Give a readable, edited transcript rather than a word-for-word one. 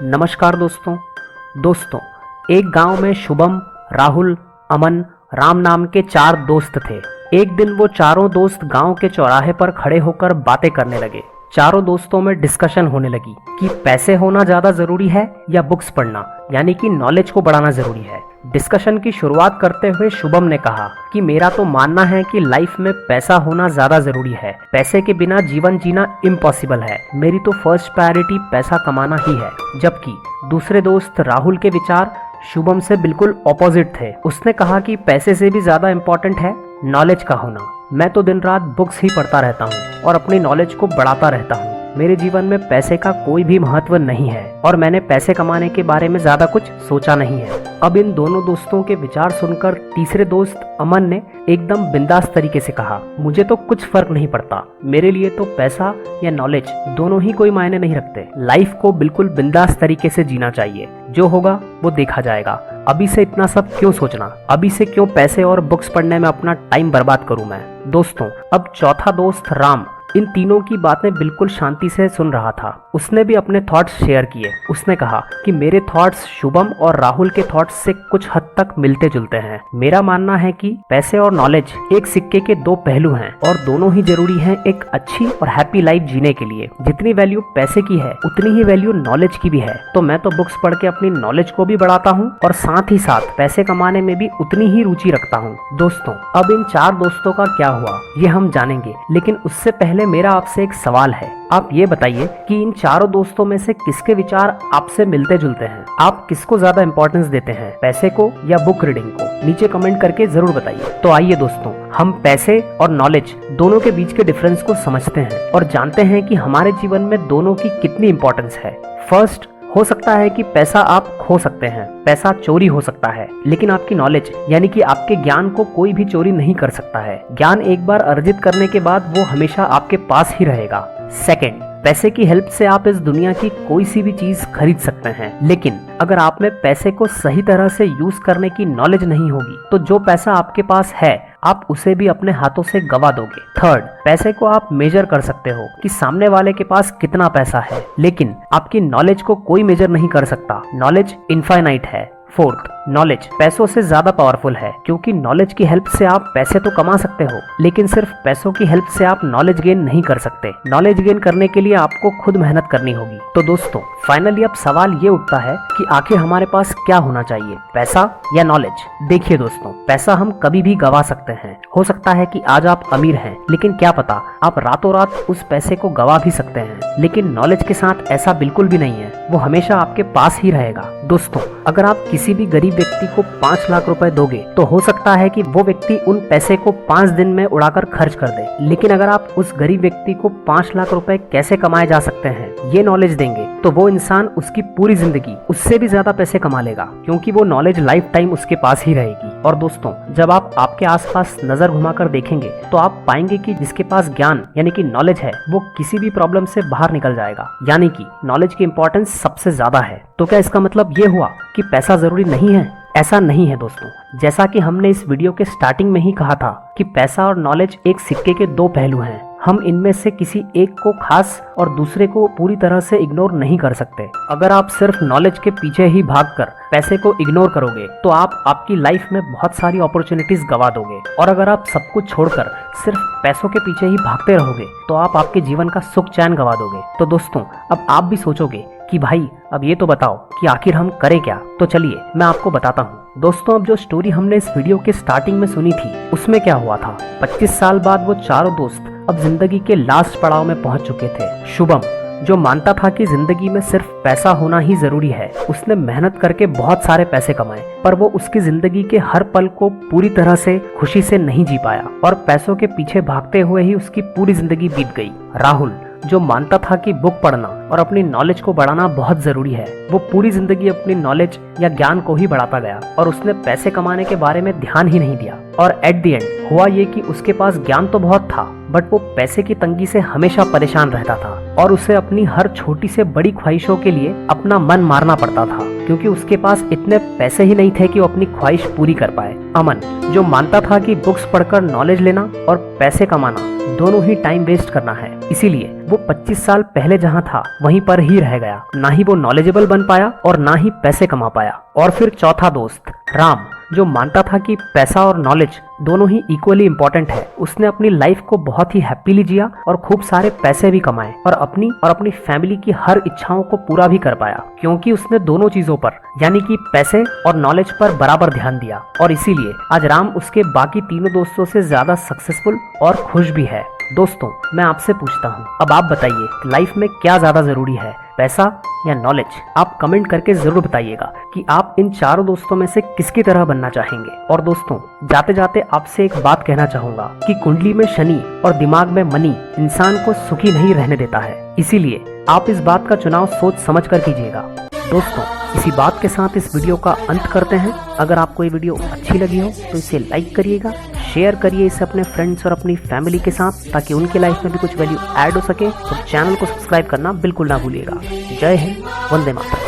नमस्कार दोस्तों, एक गांव में शुभम, राहुल, अमन, राम नाम के 4 दोस्त थे। एक दिन वो चारों दोस्त गांव के चौराहे पर खड़े होकर बातें करने लगे। चारों दोस्तों में डिस्कशन होने लगी कि पैसे होना ज्यादा जरूरी है या बुक्स पढ़ना, यानी कि नॉलेज को बढ़ाना जरूरी है। डिस्कशन की शुरुआत करते हुए शुभम ने कहा कि मेरा तो मानना है कि लाइफ में पैसा होना ज्यादा जरूरी है। पैसे के बिना जीवन जीना इम्पॉसिबल है। मेरी तो फर्स्ट प्रायोरिटी पैसा कमाना ही है। जबकि दूसरे दोस्त राहुल के विचार शुभम से बिल्कुल ऑपोजिट थे। उसने कहा कि पैसे से भी ज्यादा इम्पोर्टेंट है नॉलेज का होना। मैं तो दिन रात बुक्स ही पढ़ता रहता हूँ और अपनी नॉलेज को बढ़ाता रहता हूँ। मेरे जीवन में पैसे का कोई भी महत्व नहीं है और मैंने पैसे कमाने के बारे में ज्यादा कुछ सोचा नहीं है। अब इन दोनों दोस्तों के विचार सुनकर तीसरे दोस्त अमन ने एकदम बिंदास तरीके से कहा, मुझे तो कुछ फर्क नहीं पड़ता। मेरे लिए तो पैसा या नॉलेज दोनों ही कोई मायने नहीं रखते। लाइफ को बिल्कुल बिंदास तरीके से जीना चाहिए। जो होगा वो देखा जाएगा। अभी से इतना सब क्यों सोचना? अभी से क्यों पैसे और बुक्स पढ़ने में अपना टाइम बर्बाद करूं मैं? दोस्तों, अब चौथा दोस्त राम इन तीनों की बातें बिल्कुल शांति से सुन रहा था। उसने भी अपने थॉट्स शेयर किए। उसने कहा कि मेरे थॉट्स शुभम और राहुल के थॉट्स से कुछ हद तक मिलते जुलते हैं। मेरा मानना है कि पैसे और नॉलेज एक सिक्के के 2 पहलू हैं और दोनों ही जरूरी हैं एक अच्छी और हैप्पी लाइफ जीने के लिए। जितनी वैल्यू पैसे की है उतनी ही वैल्यू नॉलेज की भी है। तो मैं तो बुक्स पढ़ के अपनी नॉलेज को भी बढ़ाता हूँ और साथ ही साथ पैसे कमाने में भी उतनी ही रुचि रखता हूँ। दोस्तों, अब इन 4 दोस्तों का क्या हुआ ये हम जानेंगे, लेकिन उससे पहले मेरा आपसे एक सवाल है। आप ये बताइए कि इन चारों दोस्तों में से किसके विचार आपसे मिलते जुलते हैं? आप किसको ज्यादा इंपॉर्टेंस देते हैं, पैसे को या बुक रीडिंग को? नीचे कमेंट करके जरूर बताइए। तो आइए दोस्तों, हम पैसे और नॉलेज दोनों के बीच के डिफरेंस को समझते हैं और जानते हैं कि हमारे जीवन में दोनों की कितनी इंपॉर्टेंस है। फर्स्ट, हो सकता है कि पैसा आप खो सकते हैं, पैसा चोरी हो सकता है, लेकिन आपकी नॉलेज यानी कि आपके ज्ञान को कोई भी चोरी नहीं कर सकता है। ज्ञान एक बार अर्जित करने के बाद वो हमेशा आपके पास ही रहेगा। सेकंड, पैसे की हेल्प से आप इस दुनिया की कोई सी भी चीज खरीद सकते हैं, लेकिन अगर आप में पैसे को सही तरह से यूज करने की नॉलेज नहीं होगी तो जो पैसा आपके पास है आप उसे भी अपने हाथों से गवा दोगे। थर्ड, पैसे को आप मेजर कर सकते हो कि सामने वाले के पास कितना पैसा है, लेकिन आपकी नॉलेज को कोई मेजर नहीं कर सकता। नॉलेज इनफाइनाइट है। फोर्थ, नॉलेज पैसों से ज्यादा पावरफुल है, क्योंकि नॉलेज की हेल्प से आप पैसे तो कमा सकते हो, लेकिन सिर्फ पैसों की हेल्प से आप नॉलेज गेन नहीं कर सकते। नॉलेज गेन करने के लिए आपको खुद मेहनत करनी होगी। तो दोस्तों, फाइनली अब सवाल ये उठता है कि आखिर हमारे पास क्या होना चाहिए, पैसा या नॉलेज? देखिए दोस्तों, पैसा हम कभी भी गवा सकते हैं। हो सकता है कि आज आप अमीर हैं, लेकिन क्या पता आप रातों रात उस पैसे को गवा भी सकते हैं। लेकिन नॉलेज के साथ ऐसा बिल्कुल भी नहीं है, वो हमेशा आपके पास ही रहेगा। दोस्तों, अगर आप किसी भी गरीब व्यक्ति को 5 लाख रुपए दोगे तो हो सकता है कि वो व्यक्ति उन पैसे को 5 दिन में उड़ाकर खर्च कर दे, लेकिन अगर आप उस गरीब व्यक्ति को 5 लाख रुपए कैसे कमाए जा सकते हैं ये नॉलेज देंगे तो वो इंसान उसकी पूरी जिंदगी उससे भी ज्यादा पैसे कमा लेगा, क्योंकि वो नॉलेज लाइफ टाइम उसके पास ही रहेगी। और दोस्तों, जब आप आपके आसपास नजर घुमाकर देखेंगे तो आप पाएंगे कि जिसके पास ज्ञान यानी कि नॉलेज है वो किसी भी प्रॉब्लम से बाहर निकल जाएगा। यानी कि नॉलेज की इंपॉर्टेंस सबसे ज्यादा है। तो क्या इसका मतलब ये हुआ कि पैसा जरूरी नहीं है? ऐसा नहीं है दोस्तों। जैसा कि हमने इस वीडियो के स्टार्टिंग में ही कहा था कि पैसा और नॉलेज एक सिक्के के 2 पहलू हैं। हम इनमें से किसी एक को खास और दूसरे को पूरी तरह से इग्नोर नहीं कर सकते। अगर आप सिर्फ नॉलेज के पीछे ही भागकर पैसे को इग्नोर करोगे तो आप आपकी लाइफ में बहुत सारी अपॉर्चुनिटीज गवा दोगे। और अगर आप सब कुछ छोड़कर सिर्फ पैसों के पीछे ही भागते रहोगे तो आप आपके जीवन का सुख चैन गवा दोगे। तो दोस्तों, अब आप भी सोचोगे कि भाई अब ये तो बताओ कि आखिर हम करें क्या? तो चलिए मैं आपको बताता हूँ। दोस्तों, अब जो स्टोरी हमने इस वीडियो के स्टार्टिंग में सुनी थी उसमें क्या हुआ था? 25 साल बाद वो चारों दोस्त अब जिंदगी के लास्ट पड़ाव में पहुंच चुके थे। शुभम, जो मानता था कि जिंदगी में सिर्फ पैसा होना ही जरूरी है, उसने मेहनत करके बहुत सारे पैसे कमाए, पर वो उसकी जिंदगी के हर पल को पूरी तरह से खुशी से नहीं जी पाया और पैसों के पीछे भागते हुए ही उसकी पूरी जिंदगी बीत गई। राहुल, जो मानता था कि बुक पढ़ना और अपनी नॉलेज को बढ़ाना बहुत जरूरी है, वो पूरी जिंदगी अपनी नॉलेज या ज्ञान को ही बढ़ाता गया और उसने पैसे कमाने के बारे में ध्यान ही नहीं दिया। और एट द एंड हुआ ये कि उसके पास ज्ञान तो बहुत था, बट वो पैसे की तंगी से हमेशा परेशान रहता था और उसे अपनी हर छोटी से बड़ी ख्वाहिशों के लिए अपना मन मारना पड़ता था, क्योंकि उसके पास इतने पैसे ही नहीं थे कि वो अपनी ख्वाहिश पूरी कर पाए। अमन, जो मानता था कि बुक्स पढ़कर नॉलेज लेना और पैसे कमाना दोनों ही टाइम वेस्ट करना है, इसीलिए वो 25 साल पहले जहाँ था वहीं पर ही रह गया। ना ही वो नॉलेजेबल बन पाया और ना ही पैसे कमा पाया। और फिर चौथा दोस्त राम, जो मानता था कि पैसा और नॉलेज दोनों ही इक्वली इंपॉर्टेंट है, उसने अपनी लाइफ को बहुत ही हैप्पीली जिया और खूब सारे पैसे भी कमाए और अपनी फैमिली की हर इच्छाओं को पूरा भी कर पाया, क्योंकि उसने दोनों चीजों पर यानी कि पैसे और नॉलेज पर बराबर ध्यान दिया। और इसीलिए आज राम उसके बाकी तीनों दोस्तों से ज्यादा सक्सेसफुल और खुश भी है। दोस्तों, मैं आपसे पूछता हूँ, अब आप बताइए लाइफ में क्या ज्यादा जरूरी है, पैसा या नॉलेज? आप कमेंट करके जरूर बताइएगा कि आप इन चारों दोस्तों में से किसकी तरह बनना चाहेंगे। और दोस्तों, जाते जाते आपसे एक बात कहना चाहूंगा कि कुंडली में शनि और दिमाग में मनी इंसान को सुखी नहीं रहने देता है, इसीलिए आप इस बात का चुनाव सोच समझ कर कीजिएगा। दोस्तों, इसी बात के साथ इस वीडियो का अंत करते हैं। अगर आपको ये वीडियो अच्छी लगी हो तो इसे लाइक करिएगा, शेयर करिए इसे अपने फ्रेंड्स और अपनी फैमिली के साथ, ताकि उनके लाइफ में भी कुछ वैल्यू ऐड हो सके। और चैनल को सब्सक्राइब करना बिल्कुल ना भूलिएगा। जय हिंद, वंदे मातरम।